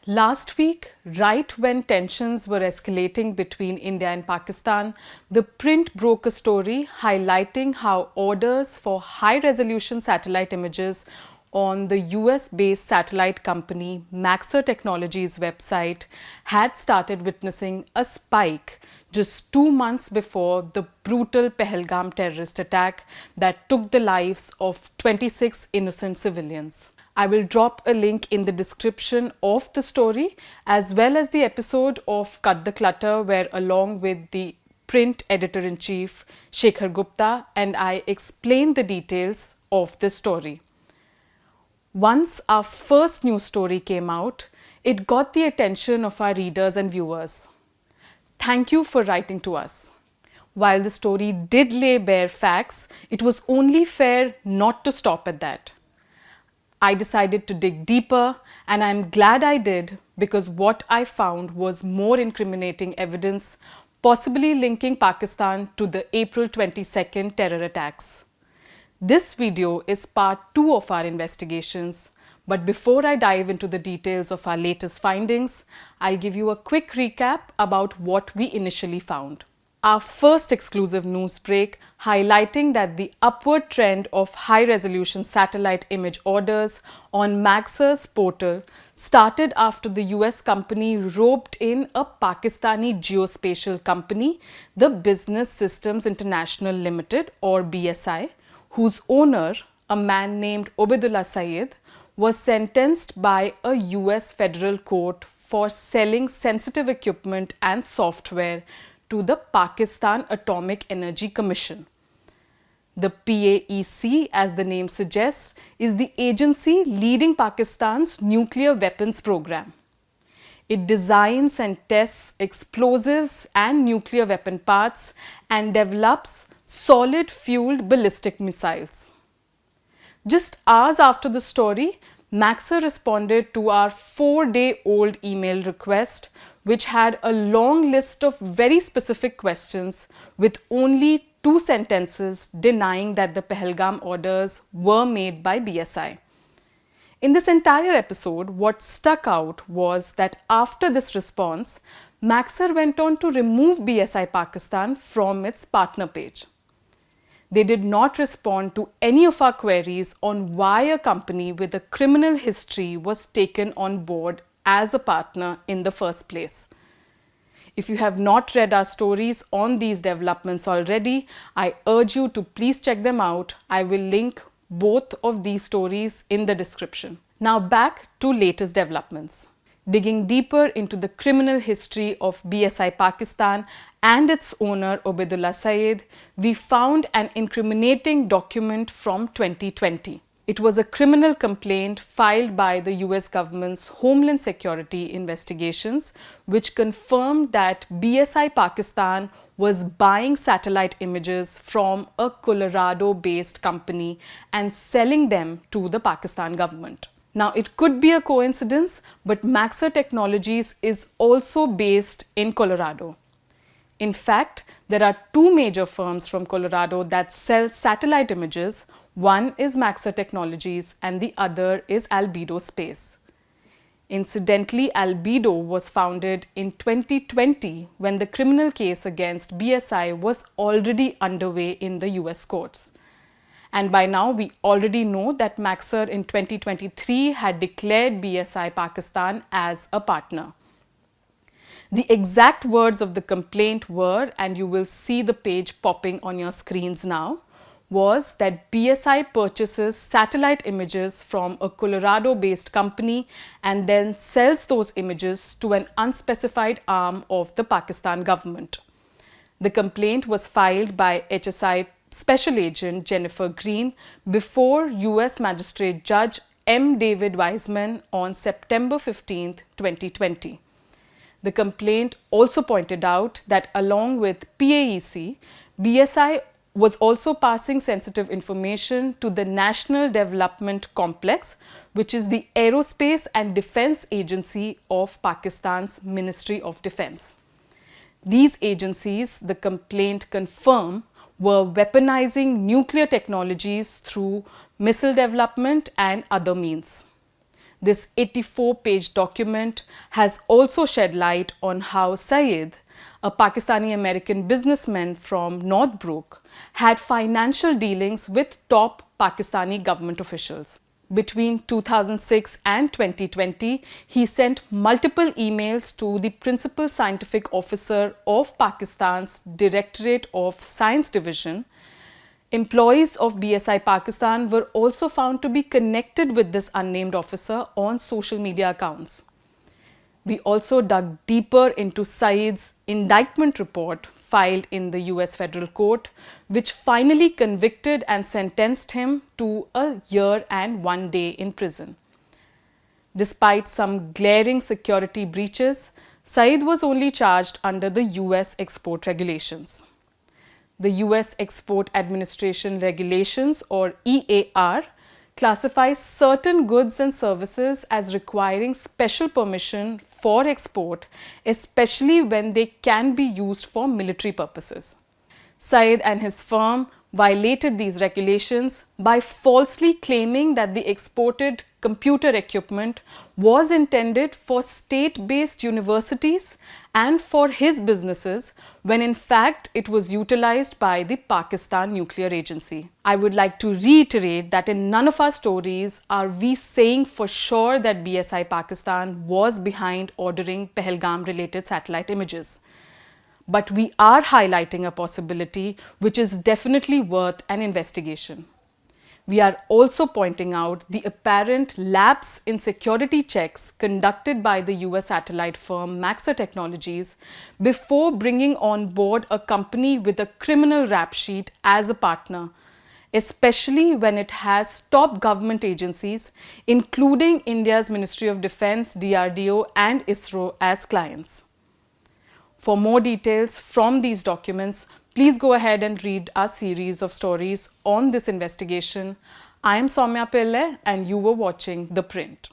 Last week, right when tensions were escalating between India and Pakistan, ThePrint broke a story highlighting how orders for high-resolution satellite images on the US-based satellite company Maxar Technologies website had started witnessing a spike just 2 months before the brutal Pahalgam terrorist attack that took the lives of 26 innocent civilians. I will drop a link in the description of the story as well as the episode of Cut the Clutter, where along with the print editor-in-chief Shekhar Gupta and I explain the details of the story. Once our first news story came out, it got the attention of our readers and viewers. Thank you for writing to us. While the story did lay bare facts, it was only fair not to stop at that. I decided to dig deeper, and I'm glad I did, because what I found was more incriminating evidence, possibly linking Pakistan to the April 22nd terror attacks. This video is part 2 of our investigations, but before I dive into the details of our latest findings, I'll give you a quick recap about what we initially found. Our first exclusive news break highlighting that the upward trend of high-resolution satellite image orders on Maxar's portal started after the US company roped in a Pakistani geospatial company, the Business Systems International Limited or BSI, whose owner, a man named Obaidullah Syed, was sentenced by a US federal court for selling sensitive equipment and software to the Pakistan Atomic Energy Commission. The PAEC, as the name suggests, is the agency leading Pakistan's nuclear weapons program. It designs and tests explosives and nuclear weapon parts and develops solid-fueled ballistic missiles. Just hours after the story, Maxar responded to our 4-day-old email request, which had a long list of very specific questions with only 2 sentences denying that the Pahalgam orders were made by BSI. In this entire episode, what stuck out was that after this response, Maxar went on to remove BSI Pakistan from its partner page. They did not respond to any of our queries on why a company with a criminal history was taken on board as a partner in the first place. If you have not read our stories on these developments already, I urge you to please check them out. I will link both of these stories in the description. Now back to latest developments. Digging deeper into the criminal history of BSI Pakistan and its owner Obaidullah Syed, we found an incriminating document from 2020. It was a criminal complaint filed by the US government's Homeland Security investigations, which confirmed that BSI Pakistan was buying satellite images from a Colorado-based company and selling them to the Pakistan government. Now, it could be a coincidence, but Maxar Technologies is also based in Colorado. In fact, there are 2 major firms from Colorado that sell satellite images. One is Maxar Technologies and the other is Albedo Space. Incidentally, Albedo was founded in 2020 when the criminal case against BSI was already underway in the US courts. And by now, we already know that Maxar in 2023 had declared BSI Pakistan as a partner. The exact words of the complaint were, and you will see the page popping on your screens now, was that BSI purchases satellite images from a Colorado-based company and then sells those images to an unspecified arm of the Pakistan government. The complaint was filed by HSI Special Agent Jennifer Green before US Magistrate Judge M. David Wiseman on September 15, 2020. The complaint also pointed out that along with PAEC, BSI was also passing sensitive information to the National Development Complex, which is the Aerospace and Defense Agency of Pakistan's Ministry of Defense. These agencies, the complaint confirmed, were weaponizing nuclear technologies through missile development and other means. This 84-page document has also shed light on how Syed, a Pakistani-American businessman from Northbrook, had financial dealings with top Pakistani government officials. Between 2006 and 2020, he sent multiple emails to the Principal Scientific Officer of Pakistan's Directorate of Science Division. Employees of BSI Pakistan were also found to be connected with this unnamed officer on social media accounts. We also dug deeper into Syed's indictment report filed in the US federal court, which finally convicted and sentenced him to a year and 1 day in prison. Despite some glaring security breaches, Syed was only charged under the US export regulations. The US Export Administration Regulations, or EAR, classifies certain goods and services as requiring special permission for export, especially when they can be used for military purposes. Syed and his firm violated these regulations by falsely claiming that the exported computer equipment was intended for state-based universities and for his businesses, when in fact it was utilized by the Pakistan Nuclear Agency. I would like to reiterate that in none of our stories are we saying for sure that BSI Pakistan was behind ordering Pahalgam-related satellite images. But we are highlighting a possibility which is definitely worth an investigation. We are also pointing out the apparent lapse in security checks conducted by the US satellite firm Maxar Technologies before bringing on board a company with a criminal rap sheet as a partner, especially when it has top government agencies, including India's Ministry of Defence, DRDO and ISRO as clients. For more details from these documents, please go ahead and read our series of stories on this investigation. I am Soumya Pillai and you were watching The Print.